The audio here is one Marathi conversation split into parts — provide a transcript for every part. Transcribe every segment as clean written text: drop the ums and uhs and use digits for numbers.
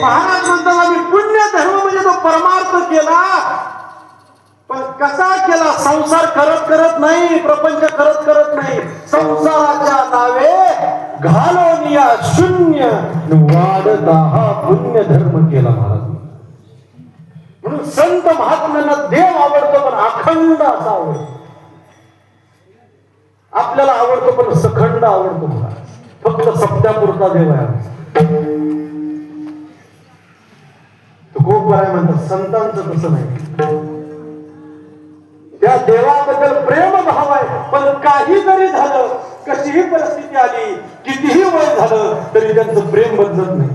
महाराज म्हणतात आम्ही पुण्य धर्म म्हणजे तो परमार्थ केला, पण कसा केला? संसार करत नाही, प्रपंच करत नाही, संसाराच्या नावे घालून या शून्य वाढता हा पुण्य धर्म केला महाराज. म्हणून संत महात्म्यांना देव आवडतो पण अखंड असा आवडतो. आपल्याला आवडतो पण सखंड आवडतो महाराज. फक्त सप्त्यापुरता देव आहे. तुकोबराय म्हणतात संतांचं तसं नाही. त्या देवाबद्दल प्रेम भाव आहे, पण काही जरी झालं, कशीही परिस्थिती आली, कितीही वय झालं तरी त्यांचं प्रेम बदलत नाही.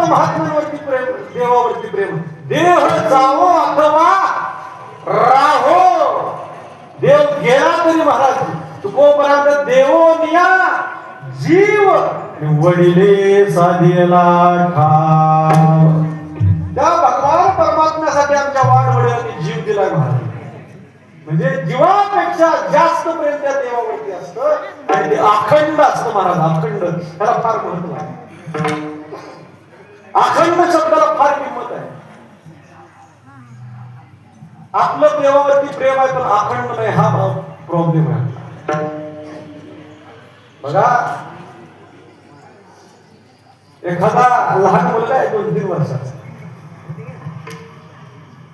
महात्म्यांवरती प्रेम, देवावरती प्रेम. देह जावो अथवा राहो, देव गेला तरी महाराज तुकोपर्यंत देवोनिया जीव वडिले साधेला ठाव. त्या भगवान परमात्म्यासाठी आमच्या वाडवडिलांनी जीव दिलाय महाराज. म्हणजे जीवापेक्षा जास्त प्रेम त्या देवावरती असतं आणि ते अखंड असतं महाराज. अखंड त्याला फार महत्व आहे. अखंड शब्दाला फार किंमत आहे. आपलं देवावरती प्रेम आहे पण अखंड नाही, हा प्रॉब्लेम आहे. बघा एखादा लहान मुलगा आहे 2-3 वर्षाचा,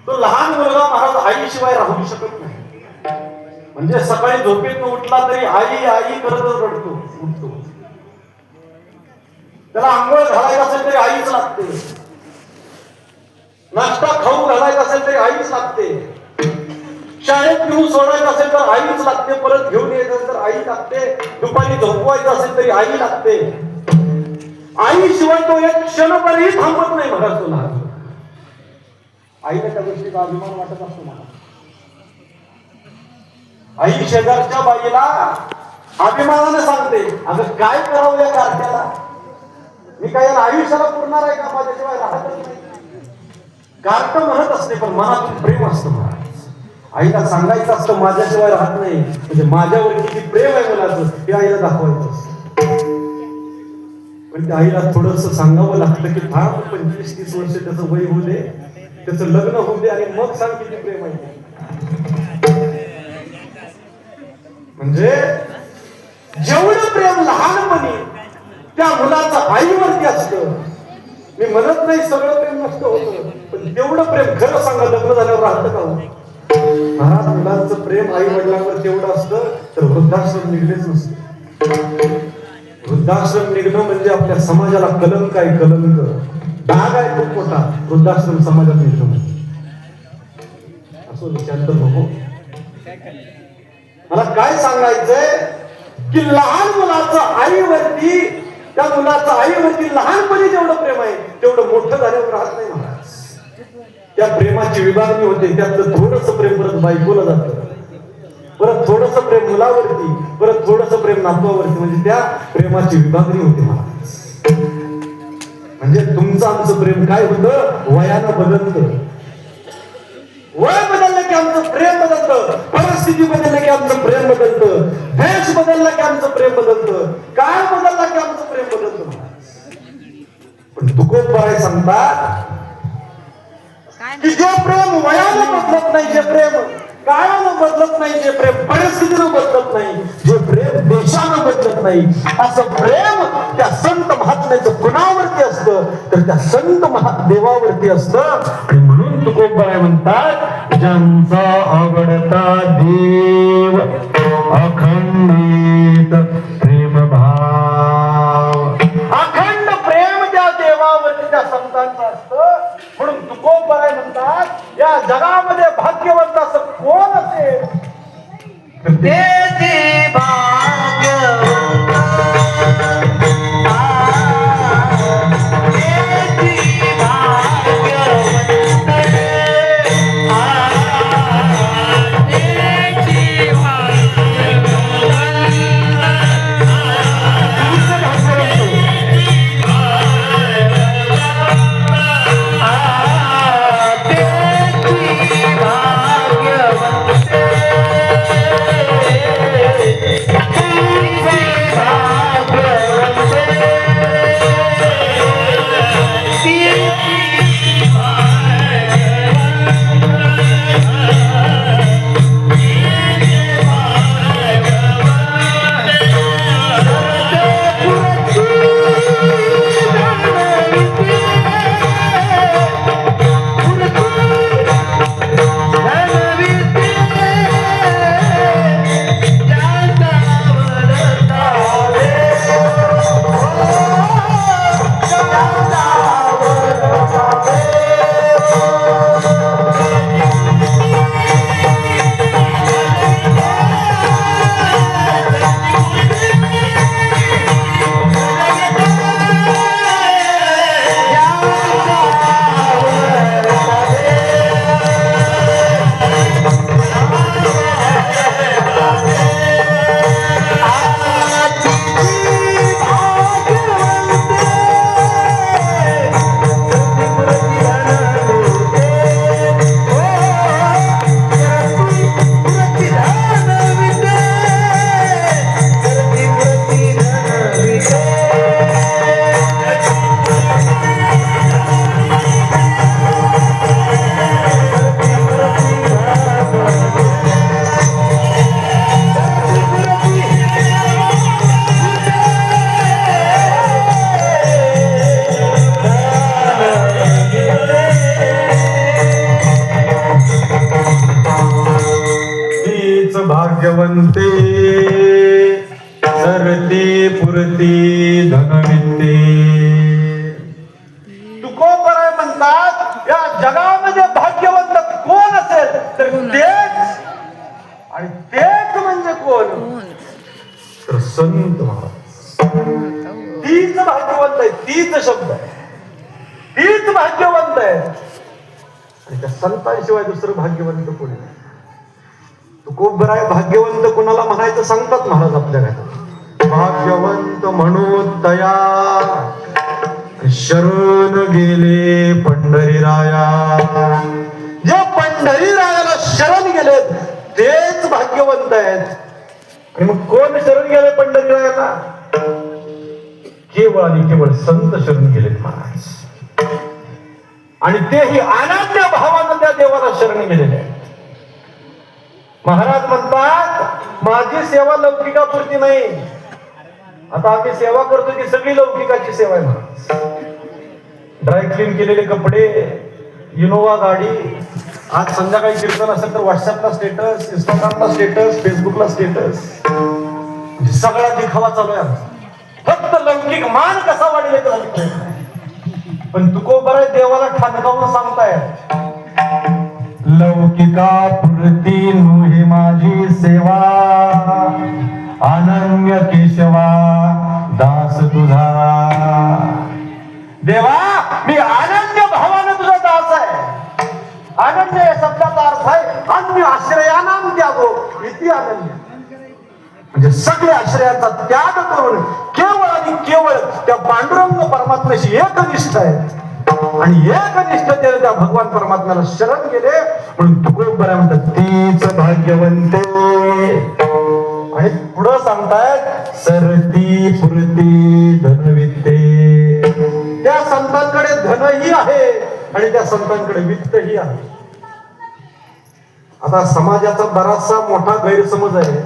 तो लहान मुलगा महाराज आईशिवाय राहू शकत नाही. म्हणजे सकाळी झोपेतून उठला तरी आई आई करतच रडतो उठतो. त्याला आंघोळ घालायचं असेल तरी आईच लागते. नाश्ता खाऊ घालायचा असेल तरी आईच लागते. शाळेत घेऊन सोडायचं असेल तर आईच लागते. परत घेऊन यायचं तर आई लागते. दुपारी झोपवायचं असेल तरी आई लागते. आईशिवाय तो एक क्षणभरही थांबत नाही महाराज. तो लहान आईला त्या गोष्टीचा अभिमान वाटत असतो मला. आई शेजारच्या बाईला अभिमानाने सांगते, अगं काय करावं या कारट्याला, मी काय आयुष्याला पुरणार आहे का, माझ्याशिवाय राहतच नाही. कार्ट म्हणत असते पण मनातून प्रेम असतं महाराज. आईला सांगायचं असतं माझ्याशिवाय राहत नाही, म्हणजे माझ्यावर किती प्रेम आहे मनाचं ते आईला दाखवायचं असतं. पण त्या आईला थोडस सांगावं लागतं की थांब 25-30 वर्ष त्याचं वय होऊ दे, त्याचं लग्न होऊ दे आणि मग सांग किती प्रेम आहे. म्हणजे जेवढं प्रेम लहानपणी त्या मुलाचं आईवरती असतं. मी म्हणत नाही सगळं प्रेम नसतं होतं, पण तेवढं प्रेम खरं सांगा लग्न झाल्यावर राहतं का महाराज? मुलांचं प्रेम आई वडिलांवर तेवढं असतं तर वृद्धाश्रम निघलेच नसतं. वृद्धाश्रम निघणं म्हणजे आपल्या समाजाला कलंक आहे. कलंक डाग आहे खूप मोठा वृद्धाश्रम समाजात निघणं. असं विचार तर नको. मला काय सांगायचंय की लहान मुलाचं आईवरती, त्या मुलाचं आईवरती लहानपणी जेवढं प्रेम आहे तेवढं मोठं झाल्यावर राहत नाही महाराज. त्या प्रेमाची विभागणी होते. त्यातलं थोडंसं प्रेम परत बायकोला जातं, परत थोडंसं प्रेम मुलावरती, परत थोडस प्रेम नातवावरती, म्हणजे त्या प्रेमाची विभागणी होती मला. म्हणजे तुमचं आमचं प्रेम काय होतं, वयानं बदलतं. वय बदललं की आमचं प्रेम बदलतं, परिस्थिती बदललं की आमचं प्रेम बदलतं, देश बदलला की आमचं प्रेम बदलतं, काळ बदलला की आमचं प्रेम बदलतं. पण तुकोबराय सांगतात की जे प्रेम वयानं बदलत नाही, जे प्रेम काळानं बदलत नाही, जे प्रेम परिस्थितीनं बदलत नाही, जे प्रेम देशानं बदलत नाही, असं प्रेम त्या संत महात्म्याचं कुणावरती असतं, तर त्या संत देवावरती असतं. आणि म्हणून तुकोबराय म्हणतात, ज्यांचा आवडता देव अखंडित प्रेम भाव, अखंड प्रेम त्या देवावरती त्या संतांचं असतं. म्हणून तुकोबराय म्हणतात, या जगामध्ये भाग्यवंत असं कोण असेल, ते भाग्यवंत. भाग्यवंते सरते पुरते धनविते. तुकोबराय म्हणतात, या जगामध्ये भाग्यवंत कोण असेल तर तेच, आणि तेच म्हणजे कोण, तर संत महाराज. तीच भाग्यवंत आहे, तीच शब्द आहे, तीच भाग्यवंत आहे. आणि त्या संतांशिवाय दुसरं भाग्यवंत कोणी नाही. तुकोबराय भाग्यवंत कुणाला म्हणायचं सांगतात महाराज आपल्या घरात. भाग्यवंत म्हणून तया शरण गेले पंढरीराया. जे पंढरीरायाला शरण गेलेत तेच भाग्यवंत आहेत. आणि मग कोण शरण गेले पंढरीरायाला, केवळ आणि केवळ संत शरण गेलेत महाराज. आणि तेही अनन्य भावानं त्या देवाला शरण गेलेले आहेत. महाराज म्हणतात, माझी सेवा लौकिकापुरती नाही. आता आम्ही सेवा करतो ती सगळी लौकिकाची सेवा आहे महाराज. ड्रायक्लीन केलेले कपडे, इनोवा गाडी, आज संध्याकाळी कीर्तन असेल तर व्हॉट्सअपला स्टेटस, इंस्टाग्रामला स्टेटस, फेसबुकला स्टेटस, सगळा दिखावा चालू आहे. फक्त लौकिक मान कसा वाढले. पण तुकोबराय देवाला ठाणकावून सांगताय, लौकिका पुरती नुहे माझी सेवा, अनन्य केशवा दास तुझा. देवा, मी अनन्य भावानं तुझा दास आहे. अनन्य या शब्दाचा अर्थ आहे अन्य आश्रयानाम त्यागो इति अनन्य. म्हणजे सगळ्या आश्रयाचा त्याग करून केवळ आणि केवळ त्या पांडुरंग परमात्म्याशी एकनिष्ठ आहे आणि एकनिष्ठतेने त्या भगवान परमात्म्याला शरण गेले. म्हणून तुकोबरा म्हणतात तीच भाग्यवंते. आणि पुढं सांगतायत सरती पुरती धनविद्ये. त्या संतांकडे धनही आहे आणि त्या संतांकडे वित्तही आहे. आता समाजाचा बराचसा मोठा गैरसमज आहे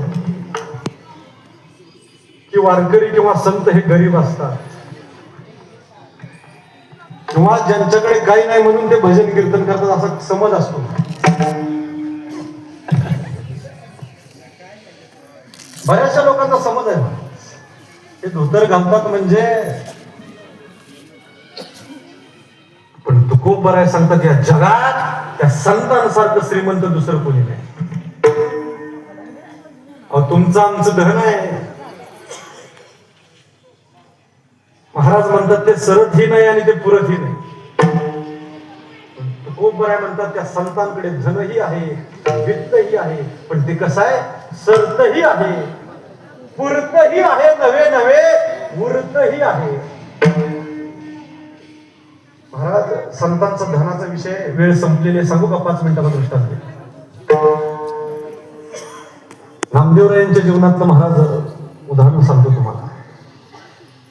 की वारकरी किंवा संत हे गरीब असतात किंवा ज्यांच्याकडे काही नाही म्हणून ते भजन कीर्तन करतात असा समज असतो. बऱ्याचशा लोकांचा समज आहे हे धोतर घालतात म्हणजे. पण तुकोबराय सांगतात या जगात त्या संतांसारखं श्रीमंत दुसरं कोणी नाही. अहो तुमचं आमचं धन आहे. महाराज म्हणतात ते सरतही नाही आणि ते पुरतही नाही. तुकोबराय म्हणतात त्या संतांकडे धनही आहे वित्तही आहे पण ते कसं आहे सरतही आहे पुरतही आहे नवे नवे मूर्तही आहे. महाराज संतांचा धनाचा विषय वेळ संपलेले सांगू का 5 मिनिटाचा दृष्टांत. नामदेवरायांच्या जीवनातलं महाराज उदाहरण सांगतो तुम्हाला.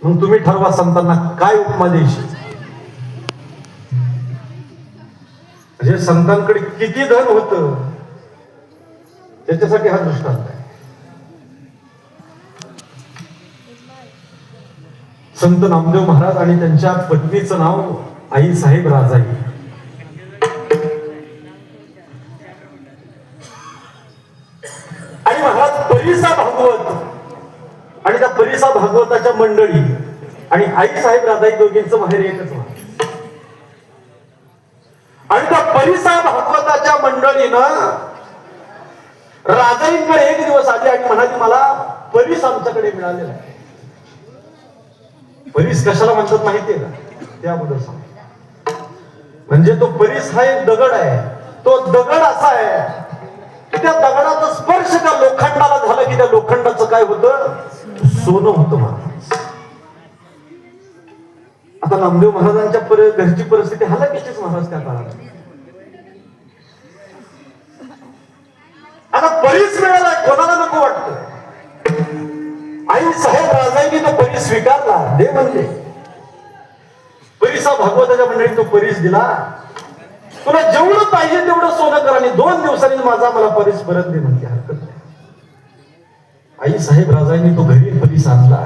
मग तुम्ही ठरवा संतांना काय उपमा द्यायची. म्हणजे संतांकडे किती धन होतं त्याच्यासाठी हा दृष्टांत आहे. संत नामदेव महाराज आणि त्यांच्या पत्नीचं नाव आई साहेब राजाई. आणि महाराज परिसा भागवत आणि त्या परिसा भागवताच्या मंडळी आणि आई साहेब राजाई दोघींचं माहेर एकच आहे. आणि त्या परिसा भागवताच्या मंडळीनं राजाईंकडे एक दिवस आली आणि म्हणाली मला परीस आमच्याकडे मिळालेला आहे. परीस कशाला म्हणतात माहितीये का त्या अगोदर सांग. म्हणजे तो परीस हा एक दगड आहे. तो दगड असा आहे की त्या दगडाचा स्पर्श त्या लोखंडाला झाला की त्या लोखंडाचं काय होतं सोनं होतं. महाराज आता नामदेव महाराजांच्या घरची परिस्थिती हलाखीचीच महाराज त्या काळात. आता परीस मिळाला कोणाला नको वाटतं. आई साहेब राजाईने तो परीस स्वीकारला. दे म्हणते परिसा भागवताच्या मंडळीत तो परीस दिला. तुला जेवढं पाहिजे तेवढं सोनं कर आणि 2 दिवसांनी माझा मला परीस परत दे म्हणते. हरकत नाही. आई साहेब राजाईने तो घरी परीस आणला.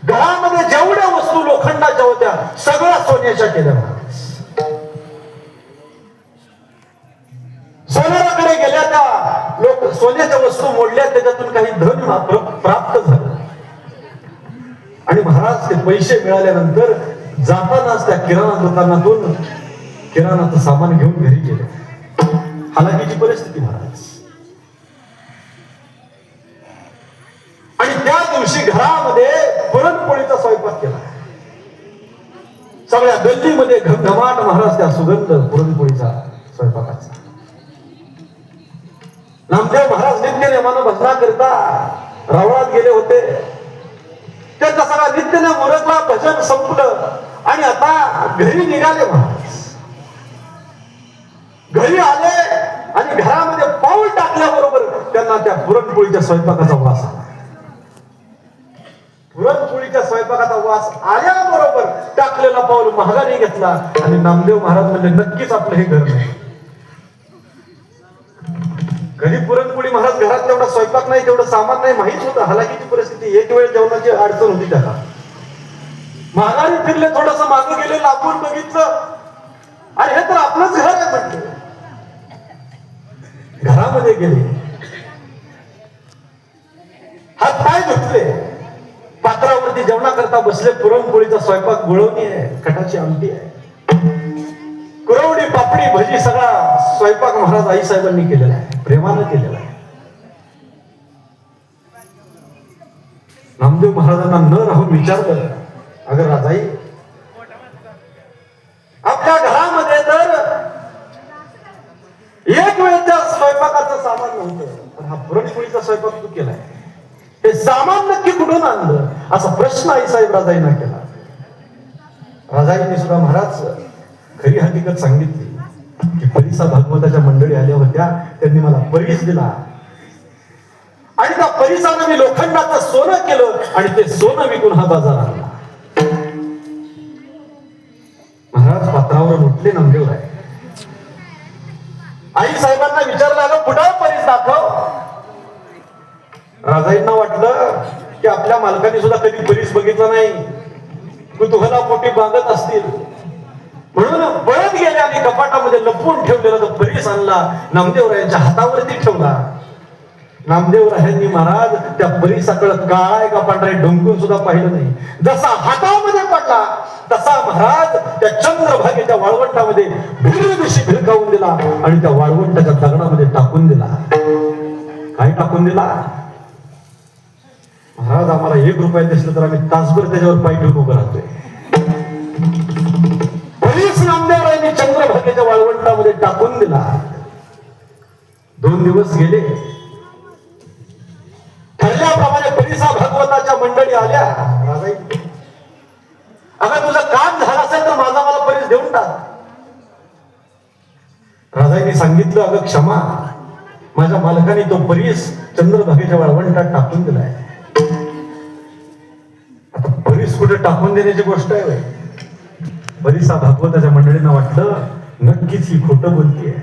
घरामध्ये जेवढ्या वस्तू लोखंडाच्या होत्या सगळ्या सोन्याच्या केल्या. सोन्याकडे गेल्या त्या लोक सोन्याच्या वस्तू मोडल्या त्याच्यातून काही धन प्राप्त झालं. आणि महाराज ते पैसे मिळाल्यानंतर जातानाच त्या किराणा दुकानातून किराणाचं सामान घेऊन घरी गेले. हालाकीची परिस्थिती महाराज. आणि त्या दिवशी घरामध्ये पुरणपोळीचा स्वयंपाक केला. सगळ्या गल्लीमध्ये घमघमाट महाराज त्या सुगंध पुरणपोळीचा स्वयंपाकाचा. नामदेव महाराज नित्य नेमानं भजना करता रावळात गेले होते. त्यांचा सगळा नित्य नेम उरकला. भजन संपलं आणि आता घरी निघाले. महाराज घरी आले आणि घरामध्ये पाऊल टाकल्याबरोबर त्यांना त्या पुरणपोळीच्या स्वयंपाकाचा वास आला. पुरणपोळीच्या स्वयंपाकाचा वास आल्याबरोबर टाकलेला पाऊल महागाने घेतला आणि नामदेव महाराज म्हणजे नक्कीच आपलं हे घर नाही. कधी पुरणपोळी महाराज घरात तेवढा स्वयंपाक नाही तेवढं सामान नाही माहित होतं. हालाकीची परिस्थिती. एक वेळ जेवणाची अडचण होती त्याला. महागाने फिरले थोडस मागं गेले लांबून बघितलं आणि हे तर आपलंच घर आहे म्हटलं. घरामध्ये गेले हात पाय धुतले. पात्रावरती जेवणाकरता बसले. पुरणपोळीचा स्वयंपाक गुळवणी आहे कटाची आमटी आहे कुरवडी पापडी भजी सगळा स्वयंपाक महाराज आई साहेबांनी केलेला आहे. प्रेमानं केलेला आहे. नामदेव महाराजांना न राहून विचारलं अगं राजाई आपल्या घरामध्ये तर एक वेळच्या स्वयंपाकाचं सामान नव्हतं पण हा पुरणपोळीचा स्वयंपाक तू केलाय. सामान नक्की कुठून आणलं असा प्रश्न आईसाहेब राजाईंना केला. राजाईंनी सुद्धा महाराज खरी हकीकत सांगितली की परिसा भागवताच्या मंडळी आल्या होत्या, त्यांनी मला परीस दिला आणि त्या परिसानं मी लोखंडाचं सोनं केलं आणि ते सोनं विकून हा बाजार आणला. महाराज पात्रावर उठले नामदेवराय. आई साहेबांना विचारलं, आलं कुठं परीस दाखव. राजाईंना वाटलं की आपल्या मालकाने सुद्धा कधी परीस बघितला नाही, कुतूहला पोटी बांधत असतील, म्हणून पळत गेले आणि कपाटामध्ये लपवून ठेवलेला तो परीस आणला, नामदेवरायांच्या हातावरती ठेवला. नामदेवरायांनी महाराज त्या परीसाकडे काळा एका पांढऱ्या डोंगून सुद्धा पाहिलं नाही. जसा हातामध्ये पडला तसा महाराज त्या चंद्रभागेच्या वाळवंटामध्ये भिरदिशी भिरकावून दिला आणि त्या वाळवंटाच्या दगडामध्ये टाकून दिला. काय टाकून दिला? महाराज आम्हाला 1 रुपया दिसलं तर आम्ही तासभर त्याच्यावर पाय ठेवून उभं राहतोय. परीस नामदेवरायांनी चंद्रभागेच्या वाळवंटामध्ये टाकून दिला. 2 दिवस गेले. ठरल्याप्रमाणे परिसा भागवताच्या मंडळी आल्या. राजाई, अगं तुझं काम झालं असेल तर माझा मला परीस देऊन टाक. राजाईने सांगितलं, अगं क्षमा, माझ्या मालकाने तो परीस चंद्रभागेच्या वाळवंटात टाकून दिलाय. आता परीस कुठे टाकून देण्याची गोष्ट आहे. परिसा भागवताच्या मंडळींना वाटलं नक्कीच ही खोटं बोलतीये,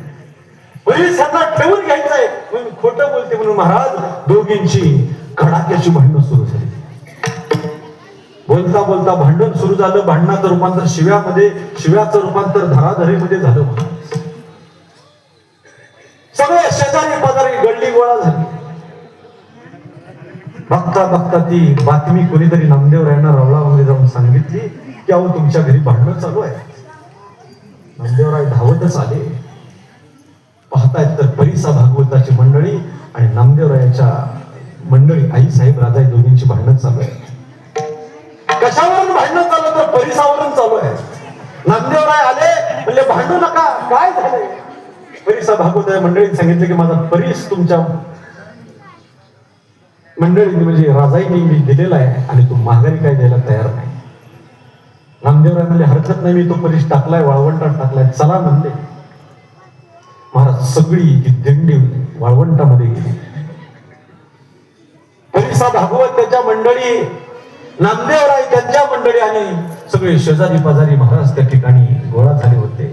परीस यांना ठेवून घ्यायचंय म्हणून खोटं बोलते म्हणून महाराज दोघींची कडाक्याची भांडणं सुरू झाली. बोलता बोलता भांडण सुरू झालं. भांडणाचं रूपांतर शिव्यामध्ये, शिव्याचं रूपांतर धराधरीमध्ये झालं. महाराज सगळे शेजारी पाजारी गल्ली गोळा झाली. बघता बघता ती बातमी कोणीतरी नामदेवरायांना रावळामध्ये जाऊन सांगितली की अहो तुमच्या घरी भांडणं चालू आहे. नामदेवराय धावतच आले. पाहतायत तर परिसा भागवताची मंडळी आणि नामदेवरायाच्या मंडळी आई साहेब राजाई दोन्हींची भांडण चालू आहे. कशावरून भांडण चालू तर परिसावरून चालू आहे. नामदेवराय आले म्हणले भांडू नका, काय झालंय? परिसा भागवताच्या मंडळीने सांगितलं की माझा परीस तुमच्या मंडळीने म्हणजे राजाईने मी दिलेला आहे आणि तू माघारी काय द्यायला तयार नाही. नामदेवराय म्हणले हरकत नाही, मी तो परीस टाकलाय, वाळवंटात टाकलाय, चला म्हणले. महाराज सगळी ती दिंडी वाळवंटामध्ये गेली. परिसा भागवत त्याच्या मंडळी, नामदेवराय त्यांच्या मंडळी आणि सगळे शेजारी पाजारी महाराज त्या ठिकाणी गोळा झाले होते.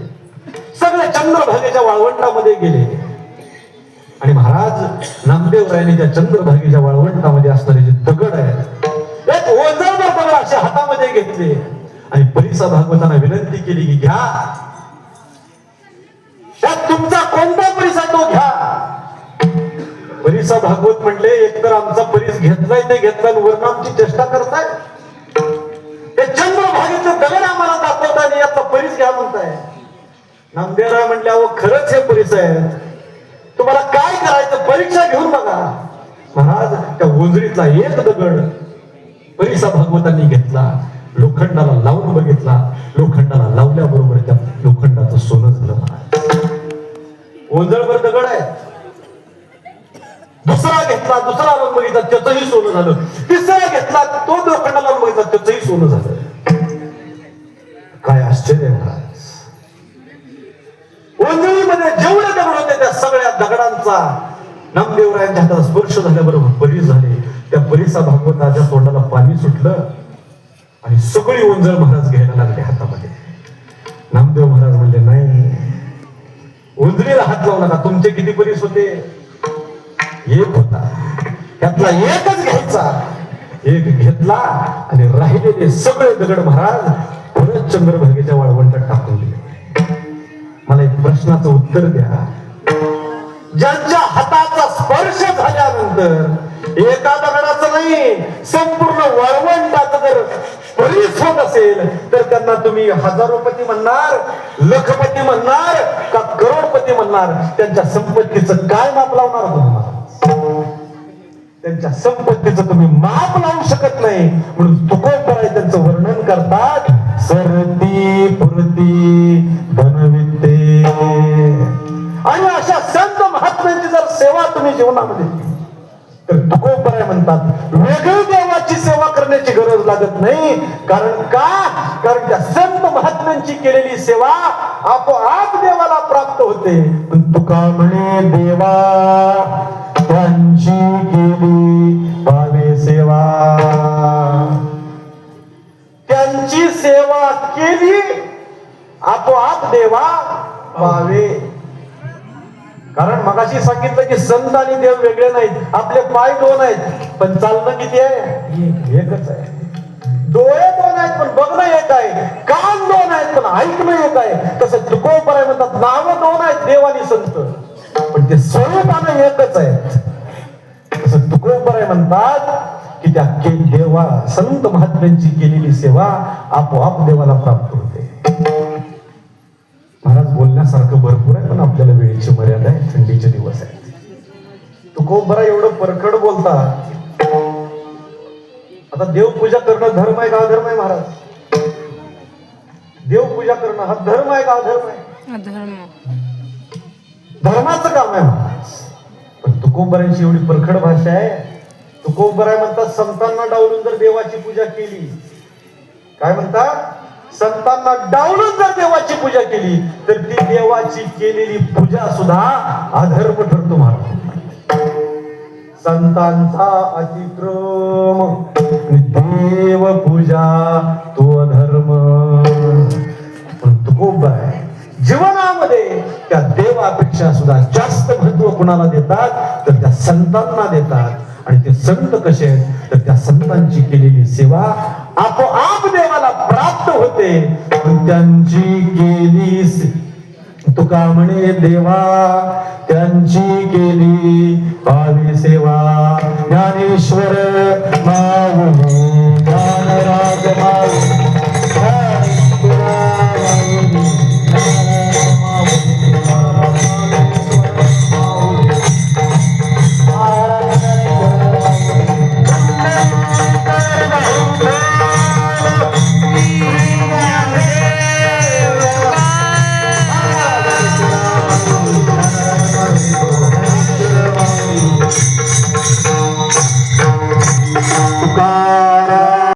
सगळे चंद्रभागेच्या वाळवंटामध्ये गेले आणि महाराज नामदेवरायांनी त्या चंद्रभागेच्या वाळवंटामध्ये असणारे जे दगड आहेत, एक ओझरभर दगड असे हातामध्ये घेतले आणि परिसा भागवतांना विनंती केली की घ्या, त्यात तुमचा कोणता परीस आहे तो घ्या. परिसा भागवत म्हणले एकतर आमचा परीस घेतलाय ते घेतलाय, वरून आमची चेष्टा करताय. ते चंद्रभागेचे दगड आम्हाला दाखवताय आणि याचा परीस घ्या म्हणताय. नामदेवराय म्हणले अहो खरंच हे परीस आहेत, तुम्हाला काय करायचं परीक्षा घेऊन बघा. महाराज त्या ओंजळीतला एक दगड परिसा भागवतांनी घेतला, लोखंडाला लावून बघितला. लोखंडाला लावल्याबरोबर त्या लोखंडाचं सोनं झालं. महाराज ओंजळभर दगड आहे. दुसरा घेतला, दुसरा लावून बघितला, त्याचंही सोनं झालं. तिसरा घेतला, तो लोखंडाला लावून बघितला, त्याचंही सोनं झालं. काय आश्चर्य महाराज. ओंजळीमध्ये जेवढे दगड होते त्या सगळ्या दगडांचा नामदेवरायांच्या हाताला स्पर्श झाल्याबरोबर परीस झाले. त्या परिसा भागवताच्या तोंडाला पाणी सुटलं आणि सगळी ओंजळ महाराज घ्यायला लागले हातामध्ये. नामदेव महाराज म्हणले नाही, ओंजळीला हात लावू नका. तुमचे किती परीस होते? एक होता, त्यातला एकच घ्यायचा. एक घेतला आणि राहिलेले सगळे दगड महाराज परत चंद्रभागेच्या वाळवंटात टाकून दिले. मला एक प्रश्नाचं उत्तर द्या. ज्यांच्या हाताचा स्पर्श झाल्यानंतर एका दगडाचं नाही संपूर्ण वाळवंटाचं जर परीस होत असेल तर त्यांना तुम्ही हजारोपती म्हणणार, लखपती म्हणणार का करोडपती म्हणणार? त्यांच्या संपत्तीचं काय माप लावणार तुम्हाला? त्यांच्या संपत्तीचं तुम्ही माप लावू शकत नाही. म्हणून तुकोबराय त्यांचं वर्णन करतात, सरती पुरती धनविद्ये. आणि अशा संत महात्म्यांची जर सेवा तुम्ही जीवनामध्ये तर तुकोबराय म्हणतात वेगळी देवाची सेवा करण्याची गरज लागत नाही. कारण त्या संत महात्म्यांची केलेली सेवा आपोआप देवाला प्राप्त होते. पण तुका म्हणे देवा त्यांची केली पावे सेवा. त्यांची सेवा केली आपोआप देवा पावे. कारण मगाशी सांगितलं की संत आणि देव वेगळे नाहीत. आपले पाय दोन आहेत पण चालणं किती आहे? एकच आहे. डोळे दोन आहेत पण बघणं एक आहे. कान दोन आहेत पण ऐकणं एक आहे. तसं तुकोबराय म्हणतात नावं दोन आहेत देव आणि संत पण ते स्वरूपानं एकच आहेत. तसं तुकोबराय म्हणतात की त्या देवा संत महात्म्यांची केलेली सेवा आपोआप देवाला प्राप्त होते. महाराज बोलण्यासारखं भरपूर आहे पण आपल्याला वेळेची मर्यादा आहे. थंडीचे दिवस आहेत. तुकोबराय एवढं परखड बोलतात. आता देवपूजा करणं धर्म आहे का अधर्म आहे महाराज? देवपूजा करणं हा धर्म आहे का अधर्म आहे? धर्माचं काम आहे महाराज. पण तुकोबरायांची एवढी परखड भाषा आहे. तुकोबराय म्हणतात संतांना डावलून जर देवाची पूजा केली, काय म्हणतात? संतांना डावलून जर देवाची पूजा केली तर ती देवाची केलेली पूजा सुद्धा अधर्म ठरतो महाराज. संतांचा अतिक्रम देव पूजा तो अधर्म. पण तुकोबराय जीवनामध्ये त्या देवापेक्षा सुद्धा जास्त महत्व कुणाला देतात तर त्या संतांना देतात. आणि ते संत कसे आहेत तर त्या संतांची केलेली सेवा आपोआप देवाला प्राप्त होते. पण त्यांची केली तुका म्हणे देवा त्यांची केली पावी सेवा. ज्ञानेश्वर माऊली